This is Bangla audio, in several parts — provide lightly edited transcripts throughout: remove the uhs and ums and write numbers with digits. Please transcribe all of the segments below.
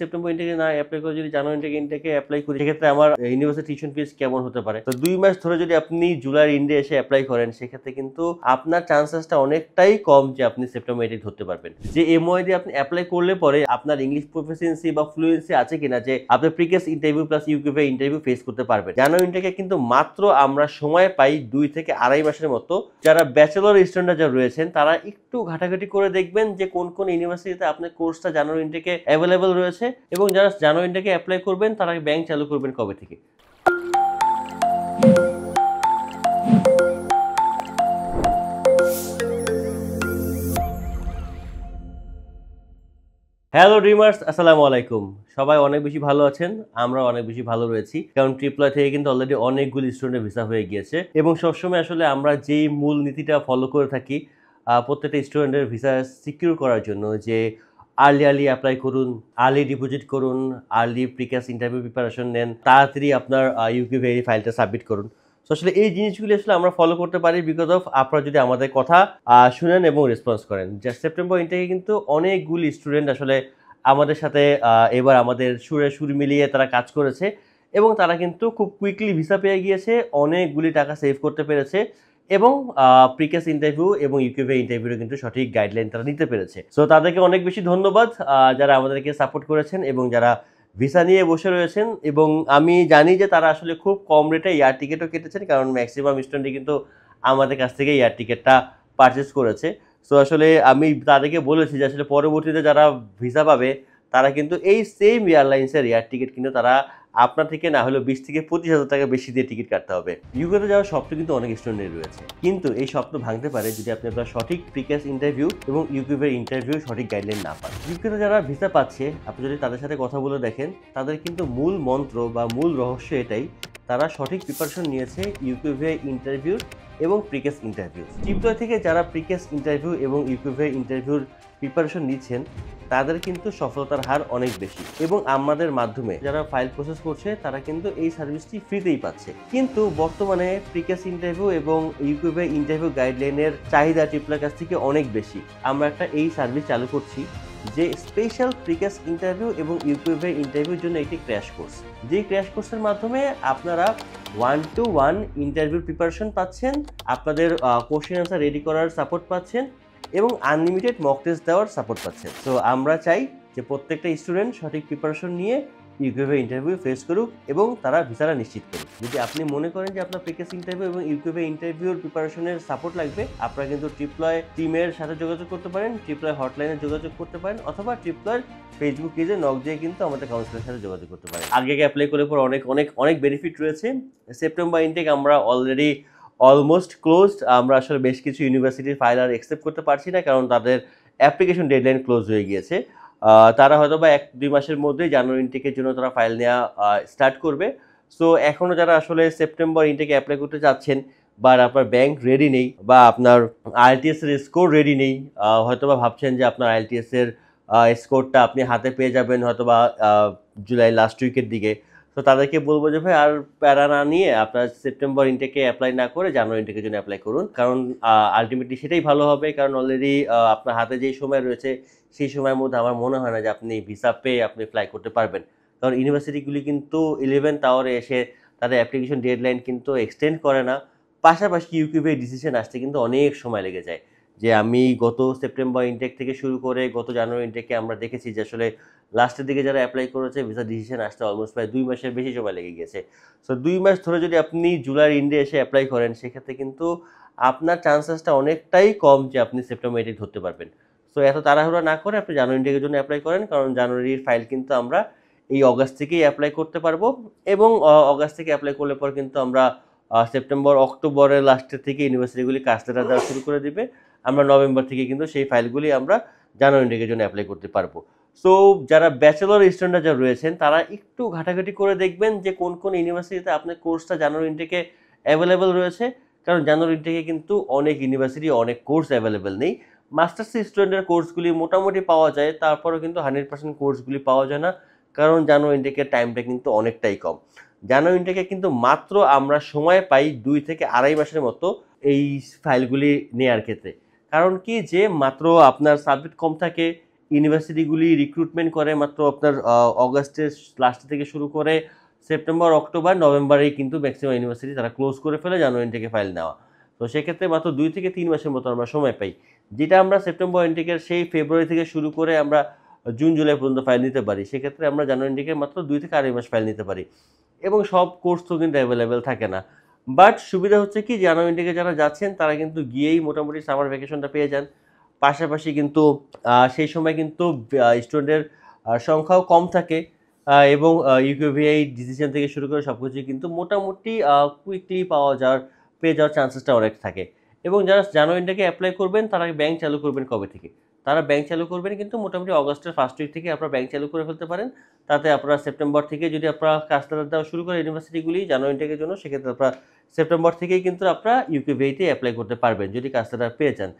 সেপ্টেম্বর ইনটেকে না অ্যাপ্লাই করে যদি জানুয়ারি ইনটেকে অ্যাপ্লাই করি, সেক্ষেত্রে আমার ইউনিভার্সিটি টিউশন ফিস কেমন হতে পারে? তো 2 মাস ধরে যদি আপনি জুলাই ইন্ডে এসে অ্যাপ্লাই করেন, সেক্ষেত্রে কিন্তু আপনার চান্সেসটা অনেকটাই কম যে আপনি সেপ্টেম্বর ইনটেক ধরতে পারবেন। যে এমওআই দিয়ে আপনি অ্যাপ্লাই করলে পরে আপনার ইংলিশ প্রফিসিয়েন্সি বা ফ্লুয়েন্সি আছে কিনা যে আপনি প্রিকেস ইন্টারভিউ প্লাস ইউকিউএ ইন্টারভিউ ফেস করতে পারবেন। জানুয়ারি ইনটেকে কিন্তু মাত্র আমরা সময় পাই 2 থেকে আড়াই মাসের মতো। যারা ব্যাচেলর স্টুডেন্টরা যারা রয়েছেন তারা একটু ঘাটাঘাটি করে দেখবেন যে কোন কোন ইউনিভার্সিটিতে আপনার কোর্সটা জানুয়ারি ইনটেকে অ্যাভেলেবল রয়েছে, এবং যারা জানুয়ারি ইনটেকে অ্যাপ্লাই করবেন তারা ব্যাংক চালু করবেন কবে থেকে। হ্যালো ড্রিমার্স, আসসালামু আলাইকুম। সবাই অনেক বেশি ভালো আছেন, আমরা অনেক বেশি ভালো রয়েছি, কারণ ট্রিপলয় থেকে কিন্তু অলরেডি অনেকগুলি স্টুডেন্টের ভিসা হয়ে গিয়েছে। এবং সবসময় আসলে আমরা যেই মূল নীতিটা ফলো করে থাকি প্রত্যেকটা স্টুডেন্টের ভিসা সিকিউর করার জন্য, যে আর্লি অ্যাপ্লাই করুন, আর্লি ডিপোজিট করুন, আর্লি প্রিক্যাস ইন্টারভিউ প্রিপারেশন নেন, তাড়াতাড়ি আপনার ইউকিউএ ফাইলটা সাবমিট করুন। তো আসলে এই জিনিসগুলি আসলে আমরা ফলো করতে পারি বিকজ অফ আপনারা যদি আমাদের কথা শুনেন এবং রেসপন্স করেন। যে সেপ্টেম্বর ইনটেকে কিন্তু অনেকগুলি স্টুডেন্ট আসলে আমাদের সাথে এবার আমাদের সুর মিলিয়ে তারা কাজ করেছে, এবং তারা কিন্তু খুব কুইকলি ভিসা পেয়ে গিয়েছে, অনেকগুলি টাকা সেভ করতে পেরেছে, এবং প্রিকেস ইন্টারভিউ এবং ইউকিউএ ইন্টারভিউর কিন্তু সঠিক গাইডলাইন তারা নিতে পেরেছে। সো তাদেরকে অনেক বেশি ধন্যবাদ যারা আমাদেরকে সাপোর্ট করেছেন এবং যারা ভিসা নিয়ে বসে রয়েছেন। এবং আমি জানি যে তারা আসলে খুব কম রেটে এয়ার টিকিটও কেটেছেন, কারণ ম্যাক্সিমাম স্টুডেন্টই কিন্তু আমাদের কাছ থেকে এয়ার টিকিটটা পারচেস করেছে। সো আসলে আমি তাদেরকে বলেছি যে আসলে পরবর্তীতে যারা ভিসা পাবে তারা কিন্তু এই সেম এয়ারলাইন্সের এয়ার টিকিট কিন্তু তারা আপনার থেকে না হলেও 20 থেকে 25,000 টাকা বেশি দিয়ে টিকিট কাটতে হবে। ইউকেতে যাওয়ার স্বপ্ন কিন্তু অনেক স্টুডেন্টের রয়েছে, কিন্তু এই স্বপ্ন ভাঙতে পারে যদি আপনি আপনার সঠিক প্রিকেস ইন্টারভিউ এবং ইউকিউএর ইন্টারভিউ সঠিক গাইডলাইন না পান। ইউকেতে যারা ভিসা পাচ্ছে, আপনি যদি তাদের সাথে কথা বলে দেখেন, তাদের কিন্তু মূল মন্ত্র বা মূল রহস্য এটাই, তারা সঠিক প্রিপারেশন নিয়েছে ইউকিউএ ইন্টারভিউ এবং প্রিকেস ইন্টারভিউ। ট্রিপলয় থেকে যারা প্রিকেস ইন্টারভিউ এবং ইউকিউএ ইন্টারভিউর প্রিপারেশন নিচ্ছেন তাদের কিন্তু সফলতার হার অনেক বেশি, এবং আমাদের মাধ্যমে যারা ফাইল প্রসেস করছে তারা কিন্তু এই সার্ভিসটি ফ্রিতেই পাচ্ছে। কিন্তু বর্তমানে প্রিকেস ইন্টারভিউ এবং ইউকিউএ ইন্টারভিউ গাইডলাইনের চাহিদা ট্রিপলয়ের কাছ থেকে অনেক বেশি। আমরা একটা এই সার্ভিস চালু করছি, যে স্পেশাল প্রিকেস ইন্টারভিউ এবং ইউকিউএ ইন্টারভিউর জন্য একটি ক্র্যাশ কোর্স। যে ক্র্যাশ কোর্সের মাধ্যমে আপনারা 1-to-1 ইন্টারভিউ প্রিপারেশন পাচ্ছেন, আপনাদের কোশ্চেন আনসার রেডি করার সাপোর্ট পাচ্ছেন, এবং আনলিমিটেড মক টেস্ট দেওয়ার সাপোর্ট পাচ্ছেন। তো আমরা চাই যে প্রত্যেকটা স্টুডেন্ট সঠিক প্রিপারেশন নিয়ে ইউকিউএ ইন্টারভিউ ফেস করুক এবং তারা ভিসাটা নিশ্চিত করুক। যদি আপনি মনে করেন যে আপনার প্রিকেস ইন্টারভিউ এবং ইউকিউএ ইন্টারভিউর প্রিপারেশনের সাপোর্ট লাগবে, আপনারা কিন্তু ট্রিপলয় টিমের সাথে যোগাযোগ করতে পারেন, ট্রিপলয় হটলাইনে যোগাযোগ করতে পারেন, অথবা ট্রিপলয়ের ফেসবুক পেজে নক দিয়ে কিন্তু আমাদের কাউন্সিলের সাথে যোগাযোগ করতে পারেন। আগে অ্যাপ্লাই করে পর অনেক অনেক অনেক বেনিফিট রয়েছে। সেপ্টেম্বর ইনটেক আমরা অলরেডি অলমোস্ট ক্লোজড। আমরা আসলে বেশ কিছু ইউনিভার্সিটির ফাইল আর অ্যাকসেপ্ট করতে পারছি না, কারণ তাদের অ্যাপ্লিকেশন ডেডলাইন ক্লোজ হয়ে গিয়েছে। তারা হয়তো বা 1-2 মাসের মধ্যেই জানুয়ারি ইনটেকের জন্য তারা ফাইল নেওয়া স্টার্ট করবে। সো এখনও যারা আসলে সেপ্টেম্বর ইনটেকে অ্যাপ্লাই করতে চাচ্ছেন, বা আপনার ব্যাংক রেডি নেই, বা আপনার আইএলটিএস এর স্কোর রেডি নেই, হয়তো বা ভাবছেন যে আপনার আইএলটিএস এর স্কোরটা আপনি হাতে পেয়ে যাবেন হয়তো বা জুলাই লাস্ট উইকের দিকে, তো তাদেরকে বলবো যে ভাই আর প্যারা না নিয়ে আপনার সেপ্টেম্বর ইনটেকে অ্যাপ্লাই না করে জানুয়ারি ইনটেকের জন্য অ্যাপ্লাই করুন, কারণ আলটিমেটলি সেটাই ভালো হবে। কারণ অলরেডি আপনার হাতে যেই সময় রয়েছে সেই সময়ের মধ্যে আমার মনে হয় না যে আপনি ভিসা পেয়ে আপনি অ্যাপ্লাই করতে পারবেন, কারণ ইউনিভার্সিটিগুলি কিন্তু 11th আওয়ারে এসে তাদের অ্যাপ্লিকেশন ডেডলাইন কিন্তু এক্সটেন্ড করে না। পাশাপাশি ইউকিউএ ডিসিশন আসতে কিন্তু অনেক সময় লেগে যায়। যে আমি গত সেপ্টেম্বর ইনটেক থেকে শুরু করে গত জানুয়ারি ইনটেকে আমরা দেখেছি যে আসলে লাস্টের দিকে যারা অ্যাপ্লাই করেছে ভিসা ডিসিশন আসতে অলমোস্ট প্রায় 2 মাসের বেশি সময় লেগে গিয়েছে। সো 2 মাস ধরে যদি আপনি জুলাই ইন্ডে এসে অ্যাপ্লাই করেন, সেক্ষেত্রে কিন্তু আপনার চান্সেসটা অনেকটাই কম যে আপনি সেপ্টেম্বর ইনটেক ধরতে পারবেন। সো এত তাড়াহুড়া না করে আপনি জানুয়ারি ইনটেকের জন্য অ্যাপ্লাই করেন, কারণ জানুয়ারির ফাইল কিন্তু আমরা এই অগাস্ট থেকেই অ্যাপ্লাই করতে পারবো, এবং অগাস্ট থেকে অ্যাপ্লাই করলে পর কিন্তু আমরা সেপ্টেম্বর অক্টোবরের লাস্টের থেকে ইউনিভার্সিটিগুলি কাজ লেটার দেওয়া শুরু করে দিবে। আমরা নভেম্বর থেকে কিন্তু সেই ফাইলগুলি আমরা জানুয়ারি ইনটেকের জন্য অ্যাপ্লাই করতে পারবো। সো যারা ব্যাচেলর স্টুডেন্টরা যারা রয়েছেন তারা একটু ঘাটাঘাটি করে দেখবেন যে কোন কোন ইউনিভার্সিটিতে আপনার কোর্সটা জানুয়ারি ইনটেকে অ্যাভেলেবেল রয়েছে, কারণ জানুয়ারি ইনটেকে কিন্তু অনেক ইউনিভার্সিটি অনেক কোর্স অ্যাভেলেবেল নেই। মাস্টার্স স্টুডেন্টের কোর্সগুলি মোটামুটি পাওয়া যায়, তারপরেও কিন্তু 100% কোর্সগুলি পাওয়া যায় না, কারণ জানুয়ারি ইনটেকের টাইমটা কিন্তু অনেকটাই কম। জানুয়ারি ইনটেকে কিন্তু মাত্র আমরা সময় পাই 2 থেকে আড়াই মাসের মতো এই ফাইলগুলি নেওয়ার ক্ষেত্রে। কারণ কি, যে মাত্র আপনার সাবজেক্ট কম থাকে ইউনিভার্সিটিগুলি রিক্রুটমেন্ট করে মাত্র আপনার অগাস্টের লাস্ট থেকে শুরু করে সেপ্টেম্বর, অক্টোবর, নভেম্বরেই কিন্তু ম্যাক্সিমাম ইউনিভার্সিটি তারা ক্লোজ করে ফেলে জানুয়ারি থেকে ফাইল নেওয়া। তো সেক্ষেত্রে মাত্র 2 থেকে 3 মাসের মতো আমরা সময় পাই, যেটা আমরা সেপ্টেম্বর ইনটেকের সেই ফেব্রুয়ারি থেকে শুরু করে আমরা জুন জুলাই পর্যন্ত ফাইল নিতে পারি। সেক্ষেত্রে আমরা জানুয়ারি ইনটেকে মাত্র 2 থেকে 2.5 মাস ফাইল নিতে পারি, এবং সব কোর্স তো কিন্তু অ্যাভেলেবেল থাকে না। বাট সুবিধা হচ্ছে কি, জানুয়ারি ইনটেকে যারা যাচ্ছেন তারা কিন্তু গিয়েই মোটামুটি সামার ভ্যাকেশনটা পেয়ে যান। পাশাপাশি কিন্তু সেই সময় কিন্তু স্টুডেন্টের সংখ্যাও কম থাকে, এবং ইউকেভিআই ডিসিশন থেকে শুরু করে সব কিছুই কিন্তু মোটামুটি কুইকলি পেয়ে যাওয়ার চান্সেসটা অনেক থাকে। এবং যারা জানুয়ারি ইনটেকে অ্যাপ্লাই করবেন তারা ব্যাংক চালু করবেন কবে থেকে? তারা ব্যাংক চালু করবেন কিন্তু মোটামুটি অগস্টের ফার্স্ট উইক থেকে আপনারা ব্যাংক চালু করে ফেলতে পারেন। তাতে আপনারা সেপ্টেম্বর থেকে যদি আপনারা কাজটা দেওয়া শুরু করেন ইউনিভার্সিটিগুলি জানুয়ারি ইনটেকের জন্য, সেক্ষেত্রে আপনারা সেপ্টেম্বর থেকেই কিন্তু আপনারা ইউকেভিআইতে অ্যাপ্লাই করতে পারবেন যদি কাজটা পেয়ে যান।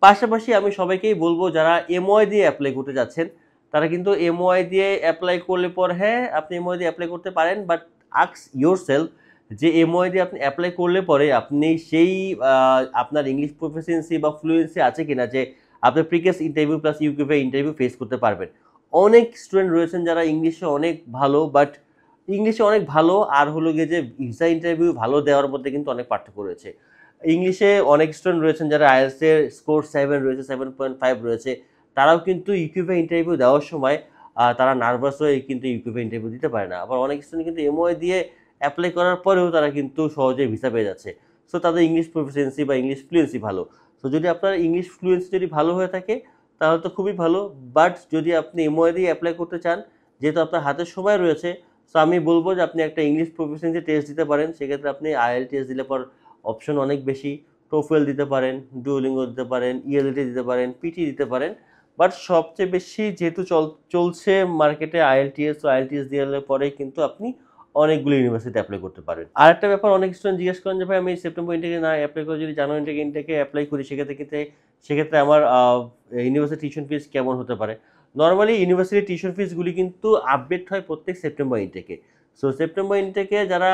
পাশাপাশি আমি সবাইকেই বলবো যারা এমওআই দিয়ে অ্যাপ্লাই করতে যাচ্ছেন তারা কিন্তু এমওআই দিয়ে অ্যাপ্লাই করলে পর হ্যাঁ আপনি এমওআই দিয়ে অ্যাপ্লাই করতে পারেন, বাট আস্ক ইয়োরসেলফ যে এমওআই দিয়ে আপনি অ্যাপ্লাই করলে পরে আপনি সেই আপনার ইংলিশ প্রফিসিয়েন্সি বা ফ্লুয়েন্সি আছে কিনা যে আপনি previous interview plus UKVI interview face করতে পারবেন। অনেক স্টুডেন্ট রয়েছেন যারা ইংলিশে অনেক ভালো, বাট ইংলিশে অনেক ভালো আর হলো গিয়ে যে ভিসা ইন্টারভিউ ভালো দেওয়ার মধ্যে কিন্তু অনেক পার্থক্য রয়েছে। ইংলিশে অনেক স্টুডেন্ট রয়েছেন যারা আইএলটিএস এর স্কোর 7 রয়েছে, 7.5 রয়েছে, তারাও কিন্তু ইউকিউবে ইন্টারভিউ দেওয়ার সময় তারা নার্ভাস হয়ে কিন্তু ইউকিউবে ইন্টারভিউ দিতে পারে না। আবার অনেক স্টুডেন্ট কিন্তু এমওআই দিয়ে অ্যাপ্লাই করার পরেও তারা কিন্তু সহজে ভিসা পেয়ে যাচ্ছে। সো তাদের ইংলিশ প্রফিসিয়েন্সি বা ইংলিশ ফ্লুয়েন্সি ভালো। তো যদি আপনার ইংলিশ ফ্লুয়েন্সি যদি ভালো হয়ে থাকে তাহলে তো খুবই ভালো, বাট যদি আপনি এমওআই দিয়ে অ্যাপ্লাই করতে চান, যেহেতু আপনার হাতে সময় রয়েছে, সো আমি বলবো যে আপনি একটা ইংলিশ প্রফিসিয়েন্সি টেস্ট দিতে পারেন। সেক্ষেত্রে আপনি আইএলটিএস দিলে পর অপশন অনেক বেশি, টোফেল দিতে পারেন, ডুওলিঙ্গো দিতে পারেন, ইএলটি দিতে পারেন, পিটি দিতে পারেন। বাট সবচেয়ে বেশি যেহেতু চলছে মার্কেটে আইএলটিএস, তো আইএলটিএস দিয়ে পরেই কিন্তু আপনি অনেকগুলো ইউনিভার্সিটি অ্যাপ্লাই করতে পারেন। আর একটা ব্যাপার, অনেক স্টুডেন্ট জিজ্ঞেস করেন যে ভাই আমি সেপ্টেম্বর ইনটেকে না অ্যাপ্লাই করে যদি জানুয়ারি ইনটেকে অ্যাপ্লাই করি সেক্ষেত্রে আমার ইউনিভার্সিটি টিউশন ফিস কেমন হতে পারে? নর্মালি ইউনিভার্সিটি টিউশন ফিসগুলি কিন্তু আপডেট হয় প্রত্যেক সেপ্টেম্বর ইনটেকে। সো সেপ্টেম্বর ইনটেকে যারা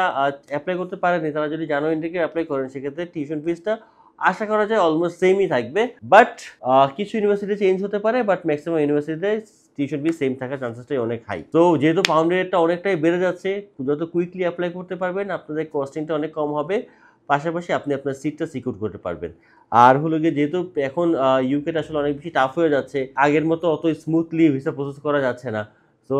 অ্যাপ্লাই করতে পারেনি তারা যদি জানুয়ারি ইনটেকে অ্যাপ্লাই করেন সেক্ষেত্রে টিউশন ফিসটা আশা করা যায় অলমোস্ট সেমই থাকবে। বাট কিছু ইউনিভার্সিটি চেঞ্জ হতে পারে, বাট ম্যাক্সিমাম ইউনিভার্সিটিতে টিউশন ফি সেম থাকার চান্সেসটাই অনেক হাই। তো যেহেতু পাউন্ড রেটটা অনেকটাই বেড়ে যাচ্ছে, যত কুইকলি অ্যাপ্লাই করতে পারবেন আপনাদের কস্টিংটা অনেক কম হবে, পাশাপাশি আপনি আপনার সিটটা সিকিউর করতে পারবেন। আর হলো গিয়ে যেহেতু এখন ইউকেটা আসলে অনেক বেশি টাফ হয়ে যাচ্ছে, আগের মতো অত স্মুথলি ভিসা প্রসেস করা যাচ্ছে না। তো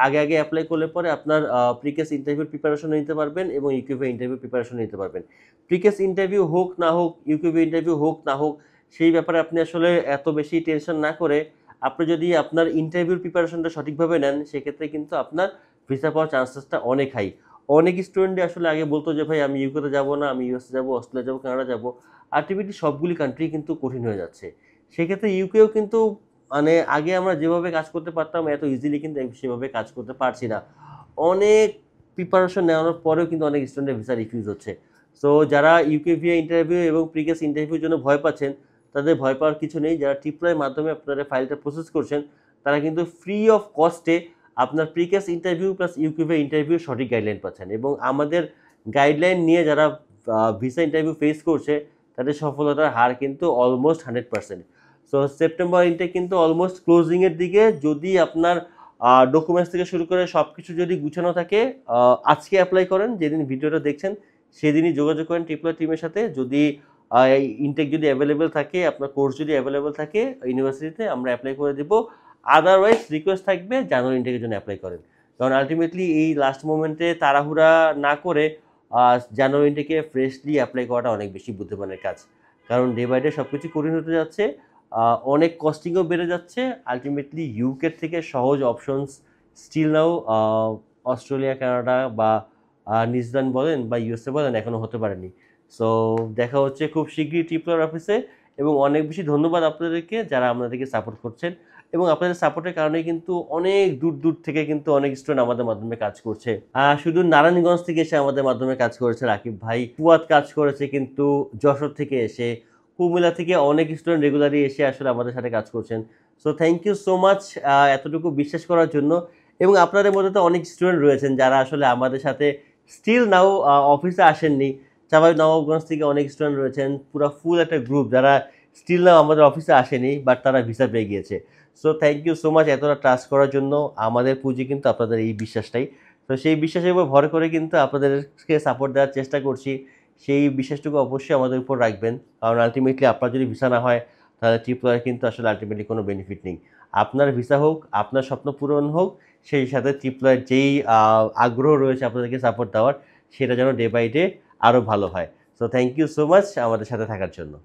আগে অ্যাপ্লাই করলে পরে আপনার প্রিকেস ইন্টারভিউর প্রিপারেশন নিতে পারবেন এবং ইউকিউভিআই ইন্টারভিউ প্রিপারেশন নিতে পারবেন। প্রিকেস ইন্টারভিউ হোক না হোক, ইউকিউভিআই ইন্টারভিউ হোক না হোক, সেই ব্যাপারে আপনি আসলে এত বেশি টেনশন না করে আপনি যদি আপনার ইন্টারভিউর প্রিপারেশনটা সঠিকভাবে নেন সেক্ষেত্রে কিন্তু আপনার ভিসা পাওয়ার চান্সেসটা অনেক হাই। অনেক স্টুডেন্টই আসলে আগে বলতো যে ভাই আমি ইউকেতে যাবো না, আমি ইউএসএ যাবো, অস্ট্রেলিয়া যাবো, কানাডা যাবো। আলটিমেটলি সবগুলি কান্ট্রি কিন্তু কঠিন হয়ে যাচ্ছে। সেক্ষেত্রে ইউকেও কিন্তু মানে আগে আমরা যেভাবে কাজ করতে পারতাম এত ইজিলি কিন্তু সেভাবে কাজ করতে পারছি না। অনেক প্রিপারেশন নেওয়ার পরেও কিন্তু অনেক স্টুডেন্টের ভিসা রিফিউজ হচ্ছে। সো যারা ইউকেভিআই ইন্টারভিউ এবং প্রিকেস ইন্টারভিউর জন্য ভয় পাচ্ছেন তাদের ভয় পাওয়ার কিছু নেই। যারা ট্রিপলয়ের মাধ্যমে আপনারা ফাইলটা প্রসেস করছেন তারা কিন্তু ফ্রি অফ কস্টে আপনার প্রিকেস ইন্টারভিউ প্লাস ইউকেভিআই ইন্টারভিউ সঠিক গাইডলাইন পাচ্ছেন, এবং আমাদের গাইডলাইন নিয়ে যারা ভিসা ইন্টারভিউ ফেস করছে তাদের সফলতার হার কিন্তু অলমোস্ট 100%। সো সেপ্টেম্বর ইনটেক কিন্তু অলমোস্ট ক্লোজিংয়ের দিকে। যদি আপনার ডকুমেন্টস থেকে শুরু করে সব কিছু যদি গুছানো থাকে, আজকে অ্যাপ্লাই করেন, যেদিন ভিডিওটা দেখছেন সেদিনই যোগাযোগ করেন ট্রিপলয় টিমের সাথে। যদি ইনটেক যদি অ্যাভেলেবেল থাকে, আপনার কোর্স যদি অ্যাভেলেবেল থাকে ইউনিভার্সিটিতে, আমরা অ্যাপ্লাই করে দেবো। আদারওয়াইজ রিকোয়েস্ট থাকবে জানুয়ারি ইনটেকের জন্য অ্যাপ্লাই করেন, কারণ আলটিমেটলি এই লাস্ট মোমেন্টে তাড়াহুড়া না করে জানুয়ারি ইনটেকে ফ্রেশলি অ্যাপ্লাই করাটা অনেক বেশি বুদ্ধিমানের কাজ, কারণ ডে বাই ডে সব কিছু কঠিন হতে যাচ্ছে, অনেক কস্টিংও বেড়ে যাচ্ছে। আলটিমেটলি ইউকের থেকে সহজ options still now Australia, Canada বা নিউজিল্যান্ড বলেন বা ইউএসএ বলেন এখনও হতে পারেনি। সো দেখা হচ্ছে খুব শীঘ্রই ট্রিপলর অফিসে, এবং অনেক বেশি ধন্যবাদ আপনাদেরকে যারা আমাদেরকে সাপোর্ট করছেন, এবং আপনাদের সাপোর্টের কারণে কিন্তু অনেক দূর থেকে কিন্তু অনেক স্টুডেন্ট আমাদের মাধ্যমে কাজ করছে। শুধু নারায়ণগঞ্জ থেকে এসে আমাদের মাধ্যমে কাজ করেছে রাকিব ভাই, ফুয়াদ কাজ করেছে কিন্তু যশোর থেকে এসে, কুমিল্লা থেকে অনেক স্টুডেন্ট রেগুলারলি এসে আসলে আমাদের সাথে কাজ করছেন। So thank you so much এতটুকু বিশ্বাস করার জন্য। এবং আপনাদের মধ্যে তো অনেক স্টুডেন্ট রয়েছেন যারা আসলে আমাদের সাথে স্টিল নাও অফিসে আসেননি। চাঁপাই নবাবগঞ্জ থেকে অনেক স্টুডেন্ট রয়েছেন, পুরো ফুল একটা গ্রুপ যারা স্টিল নাও আমাদের অফিসে আসেনি, বাট তারা ভিসা পেয়ে গিয়েছে। So thank you so much এতটা ট্রাস্ট করার জন্য। আমাদের পুঁজি কিন্তু আপনাদের এই বিশ্বাসটাই। তো সেই বিশ্বাসের উপর ভর করে কিন্তু আপনাদেরকে সাপোর্ট দেওয়ার চেষ্টা করছি। সেই বিশ্বাসটুকু অবশ্যই আমাদের উপর রাখবেন, কারণ আলটিমেটলি আপনার যদি ভিসা না হয় তাহলে ট্রিপলয়ের কিন্তু আসলে আলটিমেটলি কোনো বেনিফিট নেই। আপনার ভিসা হোক, আপনার স্বপ্ন পূরণ হোক, সেই সাথে ট্রিপলয়ের যেই আগ্রহ রয়েছে আপনাদেরকে সাপোর্ট দেওয়ার, সেটা যেন ডে বাই ডে আরও ভালো হয়। So thank you so much আমাদের সাথে থাকার জন্য।